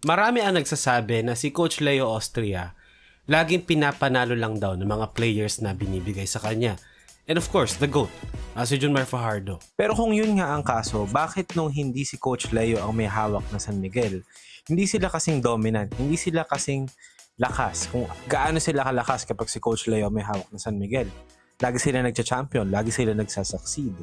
Marami ang nagsasabi na si Coach Leo Austria laging pinapanalo lang daw ng mga players na binibigay sa kanya. And of course, the GOAT, si Junmar Fajardo. Pero kung yun nga ang kaso, bakit nung hindi si Coach Leo ang may hawak na San Miguel, hindi sila kasing dominant, hindi sila kasing lakas? Kung gaano sila kalakas kapag si Coach Leo may hawak na San Miguel? Lagi sila nagcha-champion, lagi sila nagsasucceed.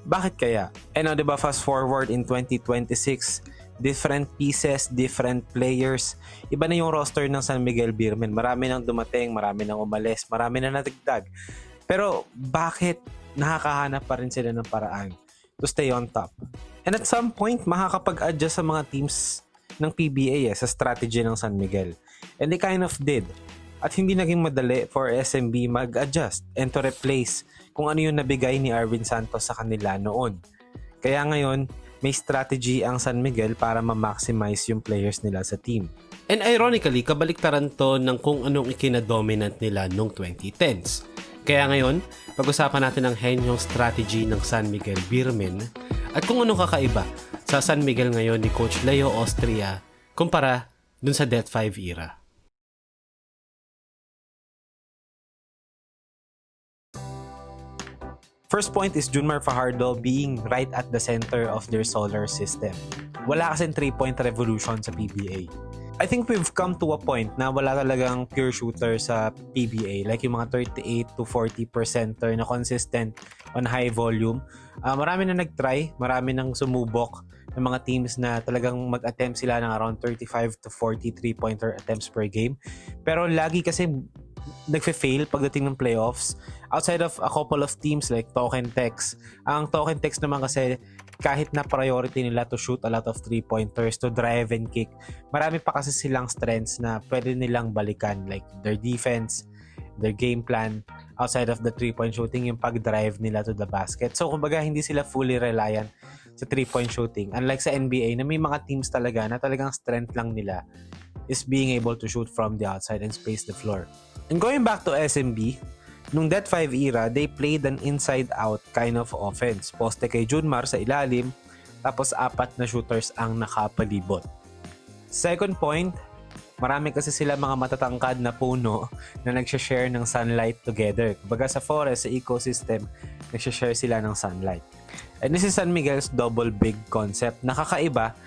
Bakit kaya? And now, diba, fast forward in 2026, different pieces, different players. Iba na yung roster ng San Miguel Beermen. Marami nang dumating, marami nang umalis, marami na nadagdag. Pero bakit nakakahanap pa rin sila ng paraan to stay on top? And at some point, makakapag-adjust sa mga teams ng PBA sa strategy ng San Miguel. And they kind of did. At hindi naging madali for SMB mag-adjust and to replace kung ano yung nabigay ni Arvin Santos sa kanila noon. Kaya ngayon, may strategy ang San Miguel para ma-maximize yung players nila sa team. And ironically, kabaliktaran to ng kung anong ikinadominant nila noong 2010s. Kaya ngayon, pag-usapan natin ang henyong strategy ng San Miguel Beermen at kung anong kakaiba sa San Miguel ngayon ni Coach Leo Austria kumpara dun sa Det 5 era. First point is Junmar Fajardo being right at the center of their solar system. Wala kasing 3-point revolution sa PBA. I think we've come to a point na wala talagang pure shooter sa PBA. Like yung mga 38 to 40% na consistent on high volume. Marami na nag-try, marami nang sumubok ng mga teams na talagang mag-attempt sila ng around 35 to 40 3-pointer attempts per game. Pero lagi kasi nagfe-fail pagdating ng playoffs. Outside of a couple of teams like Token Tex. Ang Token Tex naman kasi kahit na priority nila to shoot a lot of 3-pointers, to drive and kick, marami pa kasi silang strengths na pwede nilang balikan, like their defense, their game plan, outside of the 3-point shooting, yung pag-drive nila to the basket. So kumbaga hindi sila fully reliant sa 3-point shooting. Unlike sa NBA na may mga teams talaga na talagang strength lang nila is being able to shoot from the outside and space the floor. And going back to SMB, nung Det 5 era, they played an inside-out kind of offense. Poste kay Junmar sa ilalim, tapos 4 na shooters ang nakapalibot. Second point, marami kasi sila mga matatangkad na puno na nagsha-share ng sunlight together. Kumbaga sa forest, sa ecosystem, nagsha-share sila ng sunlight. And this is San Miguel's double big concept. Nakakaiba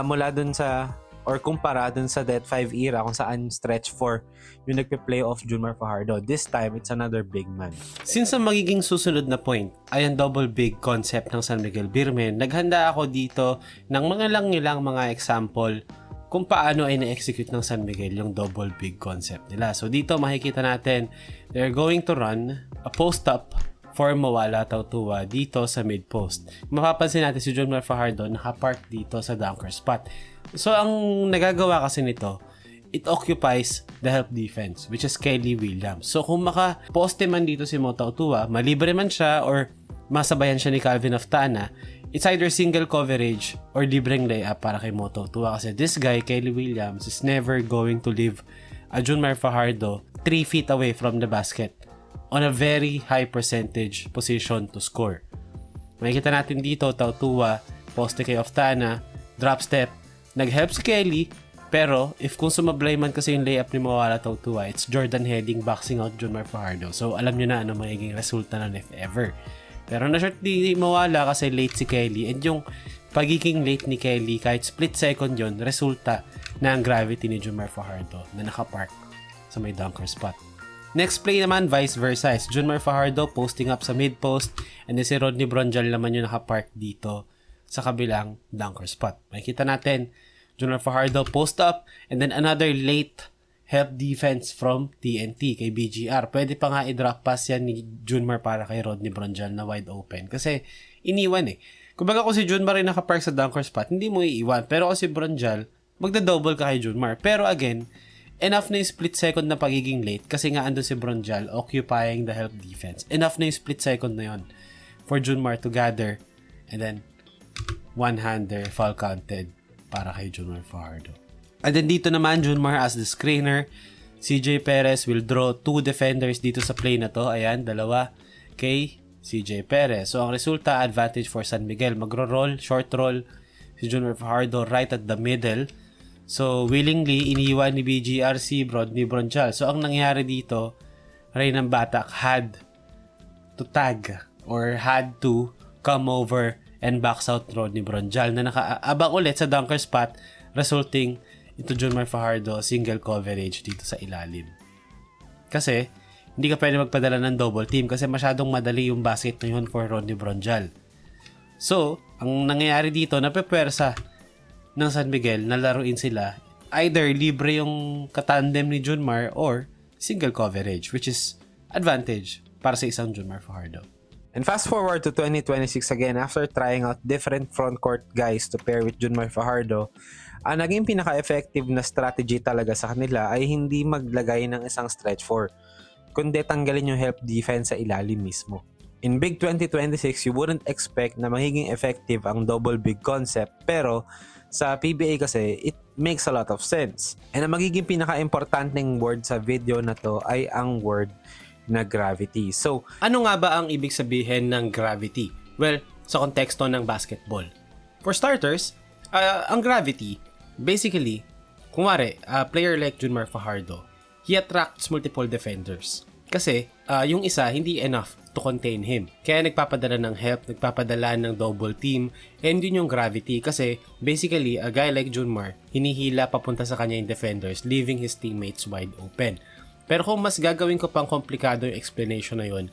mula dun sa or kumpara dun sa Det 5 era kung saan stretch 4 yung nagpe-play off Junmar Fajardo. This time, it's another big man. Since ang magiging susunod na point ay ang double big concept ng San Miguel Beermen, naghanda ako dito ng mga lang mga example kung paano ay na-execute ng San Miguel yung double big concept nila. So dito makikita natin, they're going to run a post-up for Mawala Tautua dito sa mid-post. Mapapansin natin si Junmar Fajardo nakapark dito sa dunker spot. So ang nagagawa kasi nito, it occupies the help defense, which is Kelly Williams. So kung maka-poste man dito si Mo Tautua, malibre man siya or masabayan siya ni Calvin Aftana, it's either single coverage or libreng layup para kay Mo Tautua. Kasi this guy, Kelly Williams, is never going to leave Junmar Fajardo 3 feet away from the basket on a very high percentage position to score. Makikita natin dito, Tautua, poste kay Aftana, drop step, nag-help si Kelly, pero if kung sumablay man kasi yung layup ni Mawala Tautua, it's Jordan Heading boxing out Junmar Fajardo. So alam nyo na ano magiging resulta nun if ever. Pero na-short di Mawala kasi late si Kelly, and yung pagiging late ni Kelly, kahit split second yon, resulta na ang gravity ni Junmar Fajardo na nakapark sa may dunker spot. Next play naman, vice versa, is Junmar Fajardo posting up sa mid-post, and then si Rodney Bronjal naman yung nakapark dito sa kabilang dunker spot. Makikita natin, Junmar Fajardo post up, and then another late help defense from TNT kay BGR. Pwede pa nga i-drop pass yan ni Junmar para kay Rodney Bronjal na wide open. Kasi iniwan eh. Kumbaga kung si Junmar rin nakapark sa dunker spot, hindi mo iiwan. Pero kung si Bronjal, magda-double ka kay Junmar. Pero again, enough na yung split second na pagiging late kasi nga andun si Bronjal occupying the help defense. Enough na yung split second na yon for Junmar to gather and then one-hander foul counted para kay Junmar Fajardo. And then dito naman, Junmar as the screener. CJ Perez will draw 2 defenders dito sa play na to. Ayan, dalawa kay CJ Perez. So ang resulta, advantage for San Miguel. Magro-roll, short roll si Junmar Fajardo right at the middle. So, willingly, iniwan ni BGR si Rodney Bronchal. So, ang nangyari dito, Reynan Batak had to tag or had to come over and box out Rodney Bronchal na nakaabang ulit sa dunker spot, resulting into Junmar Fajardo single coverage dito sa ilalim. Kasi, hindi ka pwede magpadala ng double team kasi masyadong madali yung basket na yun for Rodney Bronchal. So, ang nangyayari dito, napepwersa ng San Miguel na laruin sila, either libre yung katandem ni Junmar or single coverage, which is advantage para sa isang Junmar Fajardo. And fast forward to 2026 again, after trying out different frontcourt guys to pair with Junmar Fajardo, ang naging pinaka-effective na strategy talaga sa kanila ay hindi maglagay ng isang stretch 4, kundi tanggalin yung help defense sa ilalim mismo. In Big 2026, you wouldn't expect na magiging effective ang double big concept, pero sa PBA kasi, it makes a lot of sense. And ang magiging pinaka-importanteng word sa video na to ay ang word na gravity. So, ano nga ba ang ibig sabihin ng gravity? Well, sa konteksto ng basketball. For starters, ang gravity, basically, kumare, a player like Junmar Fajardo, he attracts multiple defenders. Kasi, yung isa, hindi enough to contain him. Kaya nagpapadala ng help, nagpapadala ng double team, and yun yung gravity. Kasi, basically, a guy like Junmar, hinihila papunta sa kanya yung defenders, leaving his teammates wide open. Pero kung mas gagawin ko pang komplikado yung explanation na yun,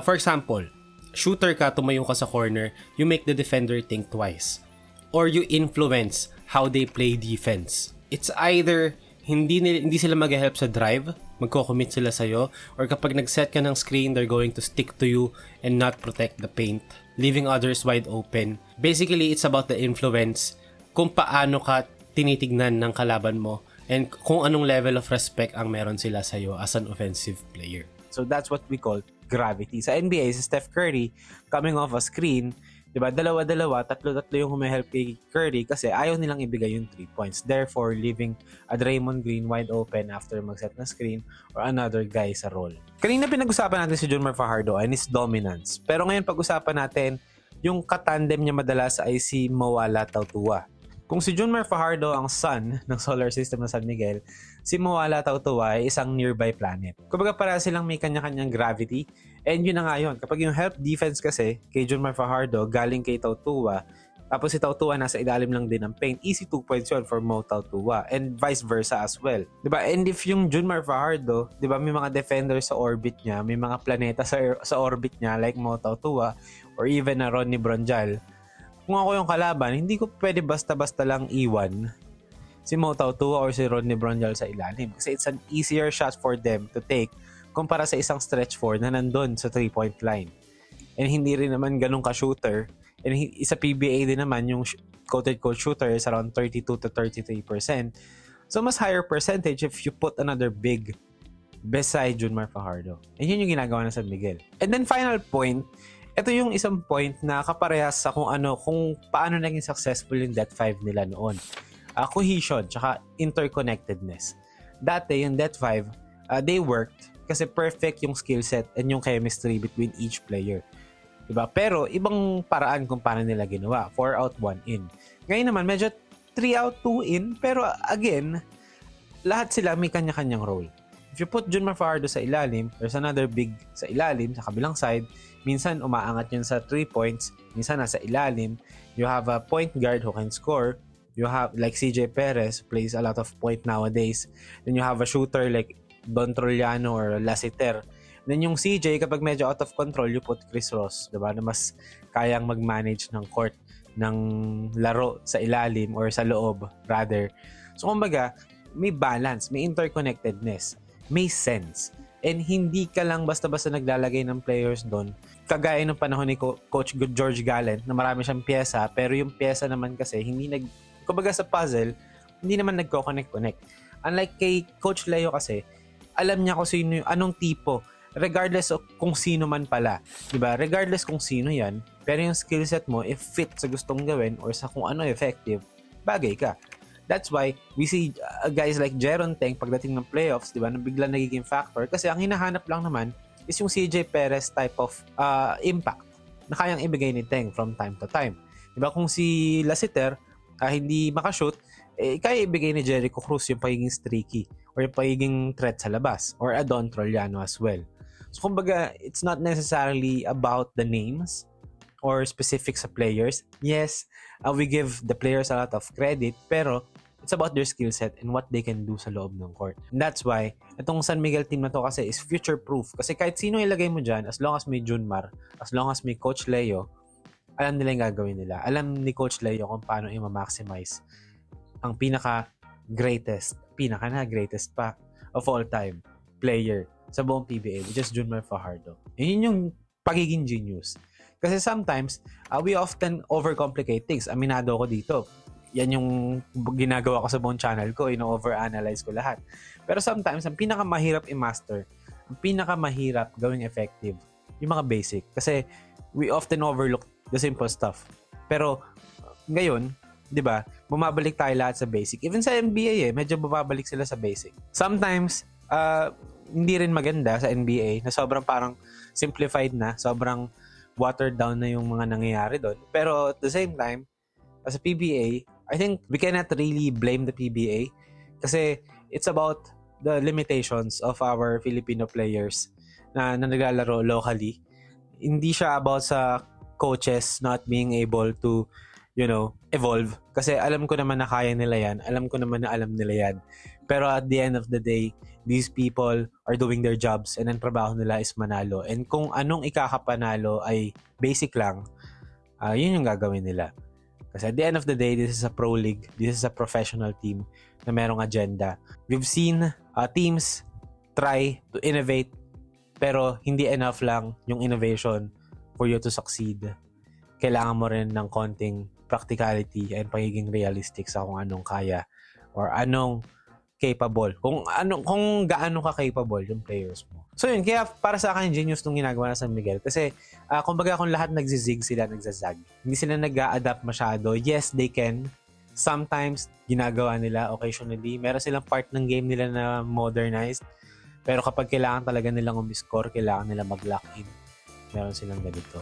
for example, shooter ka, tumayo ka sa corner, you make the defender think twice. Or you influence how they play defense. It's either hindi sila mag-help sa drive, magko-commit sila sa'yo, or kapag nag-set ka ng screen, they're going to stick to you and not protect the paint, leaving others wide open. Basically, it's about the influence, kung paano ka tinitignan ng kalaban mo, and kung anong level of respect ang meron sila sa'yo as an offensive player. so that's what we call gravity. Sa NBA, si Steph Curry, coming off a screen, diba, dalawa-dalawa, tatlo-tatlo yung humihelp kay Curry kasi ayaw nilang ibigay yung 3 points. Therefore, leaving a Draymond Green wide open after mag-set na screen or another guy sa role. Kanina pinag-usapan natin si Junmar Fajardo and his dominance. Pero ngayon pag-usapan natin yung katandem niya madalas ay si Mawala Tautua. Kung si Junmar Fajardo ang sun ng solar system ng San Miguel, si Mawala Tautua ay isang nearby planet. Kumbaga para silang may kanya-kanyang gravity. And yun na nga yun. Kapag yung help defense kasi kay Junmar Fajardo galing kay Tautua, tapos si Tautua nasa ilalim lang din ng paint, easy 2 points yun for Mo Tautua. And vice versa as well. Diba? And if yung Junmar Fajardo, diba, may mga defenders sa orbit niya, may mga planeta sa orbit niya like Mo Tautua or even na Rodney Bronchal, kung ako yung kalaban, hindi ko pwede basta-basta lang iwan si Mo Tautua or si Rodney Bronchal sa ilalim. Kasi it's an easier shot for them to take kumpara sa isang stretch 4 na nandun sa 3-point line. And hindi rin naman ganun ka-shooter. And sa PBA din naman, yung quoted-quote shooter is around 32 to 33%. So, mas higher percentage if you put another big beside Junmar Fajardo. And yun yung ginagawa ng San Miguel. And then, final point, ito yung isang point na kaparehas sa kung paano naging successful yung Det 5 nila noon. Cohesion, tsaka interconnectedness. Dati, yung Det 5, they worked kasi perfect yung skill set and yung chemistry between each player. Diba? Pero, ibang paraan kung paano nila ginawa. 4 out, 1 in. Ngayon naman, medyo 3 out, 2 in. Pero, again, lahat sila may kanya-kanyang role. If you put Junmar Fajardo sa ilalim, there's another big sa ilalim, sa kabilang side. Minsan, umaangat yun sa 3 points. Minsan, nasa ilalim. You have a point guard who can score. You have, like CJ Perez, plays a lot of point nowadays. Then you have a shooter like Don Trollano or Lassiter. Then yung CJ, kapag medyo out of control, you put Chris Ross, diba? Na mas kayang mag-manage ng court, ng laro sa ilalim or sa loob, rather. So, kumbaga, may balance, may interconnectedness, may sense. And hindi ka lang basta-basta naglalagay ng players doon. Kagaya ng panahon ni Coach George Gallant na marami siyang pyesa, pero yung pyesa naman kasi, kumbaga sa puzzle, hindi naman nagko-connect. Unlike kay Coach Leo kasi, alam niya kung sino, anong tipo, regardless of kung sino man pala. Diba? Regardless kung sino yan, pero yung skill set mo, if fit sa gustong gawin or sa kung ano effective, bagay ka. That's why we see guys like Jeron Teng pagdating ng playoffs, diba, na bigla nagiging factor. Kasi ang hinahanap lang naman is yung CJ Perez type of impact na kayang ibigay ni Teng from time to time. Diba? Kung si Lassiter hindi makashoot, kaya ibigay ni Jericho Cruz yung pagiging streaky or yung pagiging threat sa labas or a Don Trollano as well. So kumbaga, it's not necessarily about the names or specific sa players. Yes, we give the players a lot of credit, pero it's about their skill set and what they can do sa loob ng court. And that's why, itong San Miguel team na to kasi is future-proof. Kasi kahit sino ilagay mo dyan, as long as may Junmar, as long as may Coach Leo, alam nila yung gagawin nila. Alam ni Coach Leo kung paano i-maximize ang greatest pa of all time player sa buong PBA, which is Junmar Fajardo. Yun yung pagiging genius. Kasi sometimes, we often overcomplicate things. Aminado ako dito. Yan yung ginagawa ko sa buong channel ko. Ino-overanalyze ko lahat. Pero sometimes, ang pinakamahirap i-master, ang pinakamahirap gawing effective, yung mga basic. Kasi we often overlook the simple stuff. Pero ngayon, di ba, bumabalik tayo lahat sa basic. Even sa NBA, medyo bumabalik sila sa basic. Sometimes, hindi rin maganda sa NBA na sobrang parang simplified na, sobrang watered down na yung mga nangyayari doon. Pero at the same time, as a PBA, I think we cannot really blame the PBA kasi it's about the limitations of our Filipino players na naglalaro locally. Hindi siya about sa coaches not being able to, evolve. Kasi alam ko naman na kaya nila yan. Alam ko naman na alam nila yan. Pero at the end of the day, these people are doing their jobs and ang trabaho nila is manalo. And kung anong ikakapanalo ay basic lang, yun yung gagawin nila. Kasi at the end of the day, this is a pro league. This is a professional team na merong agenda. We've seen teams try to innovate pero hindi enough lang yung innovation for you to succeed. Kailangan mo rin ng konting practicality and pagiging realistic sa kung anong kaya or anong capable. Kung gaano ka capable yung players mo. So yun, kaya para sa akin genius nung ginagawa na San Miguel kasi kumbaga kung lahat nagzizig sila, nagzazag. Hindi sila nag-a-adapt masyado. Yes, they can. Sometimes ginagawa nila occasionally. Meron silang part ng game nila na modernized. Pero kapag kailangan talaga nilang umiscore, kailangan nila mag-lock in. Meron silang ganito.